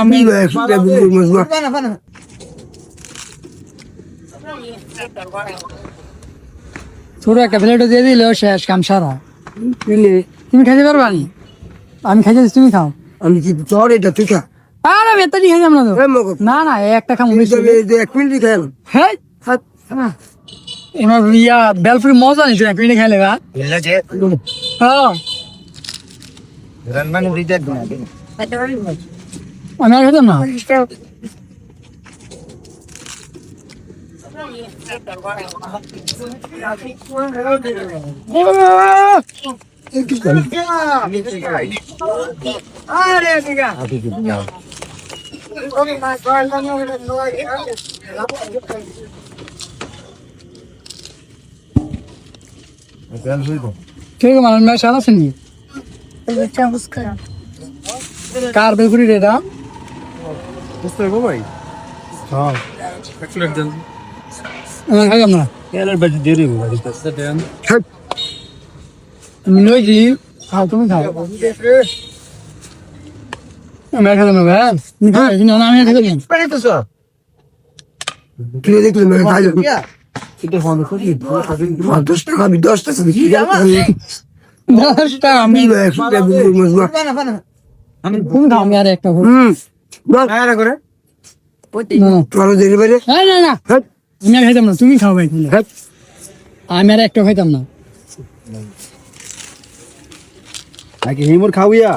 আমি ছোট একটা প্লেটও দিয়ে দিলে শেষ কাম সারা। তুমি খাইতে পারবা নি? আমি খাইতে দিচ্ছি, তুমি খাও। আমি কি তোর এটা তুই খা। আর আমি এতটি খাইতাম না তো। না না একটা খাম এক মিনিট খাই। হ্যাঁ এবার ইয়া বেলফুরি মজা নিচ্ছে এক মিনিটে খাইলে গা। হ্যাঁ আমি আর খেতাম না। ঠিক আছে মানে মেশাল আছে নি কার বেলফুরি রেটা খাইতাম না। আমি লইছি খাও, তুমি খাও। আমি আর খেতাম না ভাই। আমি আর খেতাম না। তুই দেখলি খাই যাবি 10 টাকা আমি 10 টাকা বিক্রি দশটা আমি তুমি খাও, আমি আর একটা খাবো। করে না তোর দেরি বাইরে না না আমি আর খাইতাম না, তুমি খাও ভাই। আমি আর একটা খাইতাম না। নাকি হিমুর খাওয়া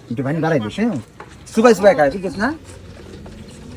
একটু পানি বাড়াই দিস, হ্যাঁ? সুবাই সুবাই খায়, ঠিক আছে না?